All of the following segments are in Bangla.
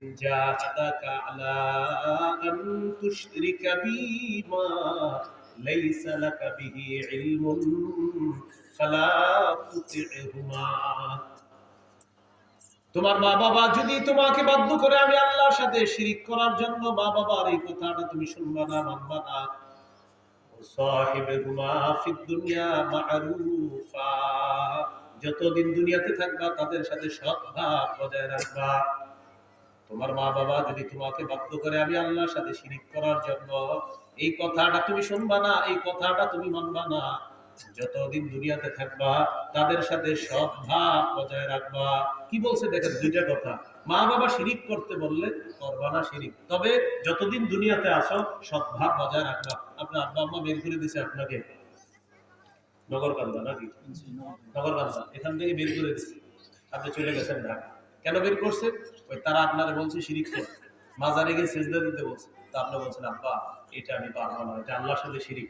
جاهدك على أن تشرك بي ما ليس لك به علم فلا تطعهما তোমার মা বাবা যদি তোমাকে বাধ্য করে আমি আল্লাহর সাথে শিরিক করার জন্য মা বাবার এই কথাটা তুমি শুনবা না মানবা না সাহিবুহুমা ফিদ দুনিয়া মা'রুফা যতদিন দুনিয়াতে থাকবা তাদের সাথে সদ্ভাব বজায় রাখবা তোমার মা বাবা যদি তোমাকে বাধ্য করে আমি আল্লাহর সাথে শিরিক করার জন্য এই কথাটা তুমি শুনবা না এই কথাটা তুমি মানবা না যতদিন দুনিয়াতে থাকবা তাদের সাথে সদ্ভাব বজায় রাখবা কি বলছে দেখেন দুইটা কথা মা বাবা শিরিক করতে বললে করবা না শিরিক তবে যতদিন দুনিয়াতে আসো সদ্ভাব বজায় রাখবা আপনার আব্বা আম্মা বের করে দিছে আপনাকে নগরকান্দা নাকি নগরকান্দা এখান থেকে বের করে দিছে আপনি চলে গেছেন ঢাকা কেন বের করছে ওই তারা আপনারা বলছে শিরিক করতে মাজারে গিয়ে সিজদা দিতে বলছে তা আপনি বলছেন আব্বা এটা আমি পারবো না এটা আল্লাহর সাথে শিরিক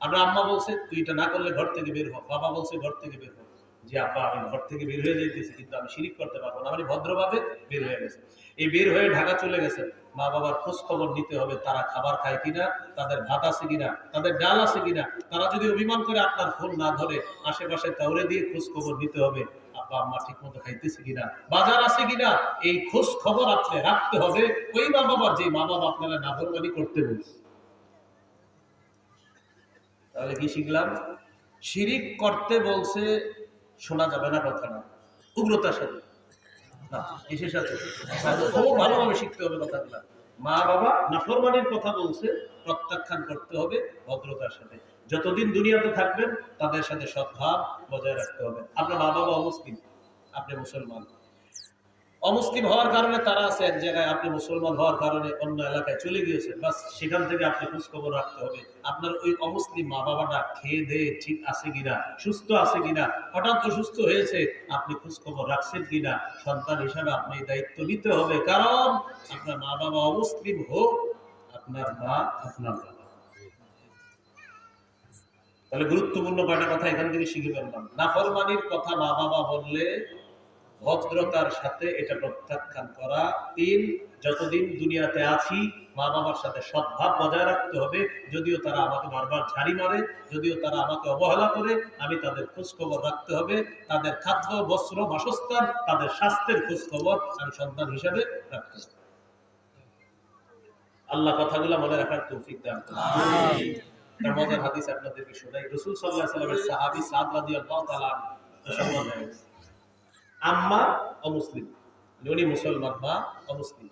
আপনার আম্মা বলছে তুই এটা না করলে ঘর থেকে বের হ বাবা বলছে ঘর থেকে বের হ যে আব্বা আমি ঘর থেকে বের হয়ে যাইতেছি কিন্তু আমি শিরিক করতে পারবো না মানে ভদ্রভাবে বের হয়ে গেছে এই বের হয়ে ঢাকা চলে গেছে মা বাবার খোঁজ খবর নিতে হবে তারা খাবার খায় কিনা তাদের ভাত আছে কিনা তাদের ডাল আছে কিনা তারা যদি অভিমান করে আপনার ফোন না ধরে আশেপাশে তাওরে দিয়ে খোঁজ খবর নিতে হবে আব্বা আম্মা ঠিক মতো খাইতেছে কিনা বাজার আছে কিনা এই খোঁজ খবর আপনি রাখতে হবে ওই মা বাবার যে মা বাবা আপনারা নাফরমানি করতে বলছে তাহলে কি শিখলাম শিরিক করতে বলছে শোনা যাবে না কথাটা উগ্রতার সাথে না কিসের সাথে খুব ভালোভাবে শিখতে হবে কথাগুলা মা বাবা নাফরমানির কথা বলছে প্রত্যাখ্যান করতে হবে ভদ্রতার সাথে যতদিন দুনিয়াতে থাকবেন তাদের সাথে সদ্ভাব বজায় রাখতে হবে আপনার মা বাবা অমুসলিম আপনি মুসলমান অমুসলিম হওয়ার কারণে তারা আছে এক জায়গায় আপনি মুসলমান হওয়ার কারণে অন্য এলাকায় চলে গিয়েছেন বাস সেখান থেকে আপনি খোঁজ খবর রাখতে হবে আপনার ওই অমুসলিম মা বাবাটা খেয়ে দেয়ে ঠিক আছে কিনা সুস্থ আছে কিনা হঠাৎ অসুস্থ হয়েছে আপনি খোঁজ খবর রাখছেন কিনা সন্তান হিসাবে আপনি দায়িত্ব নিতে হবে কারণ আপনার মা বাবা অমুসলিম হোক আপনার মা আপনার বাবা তাহলে গুরুত্বপূর্ণ কয়টা কথা এখান থেকে শিখে ফেললাম নাফরমানির কথা মা বাবা বললে ভদ্রতার সাথে এটা প্রত্যাখ্যান করা তিন যতদিন দুনিয়াতে আছি মা বাবার সাথে সদ্ভাব বজায় রাখতে হবে যদিও তারা আমাকে বারবার ঝাড়ি মারে যদিও তারা আমাকে অবহেলা করে আমি তাদের খোঁজ খবর রাখতে হবে তাদের খাদ্য বস্ত্র বাসস্থান তাদের স্বাস্থ্যের খোঁজ খবর আমি সন্তান হিসাবে রাখতে হবে আল্লাহ কথাগুলো মনে রাখার তৌফিক দান করুন আমিন তার মজার হাদিস আপনাদেরকে শোনাই রাসূল সাল্লাল্লাহু আলাইহি ওয়াসাল্লামের সাহাবী সাদ রাদিয়াল্লাহু তাআলা মুসলমান হয়ে গেছে আম্মা অমুসলিম উনি মুসলমান মা অমুসলিম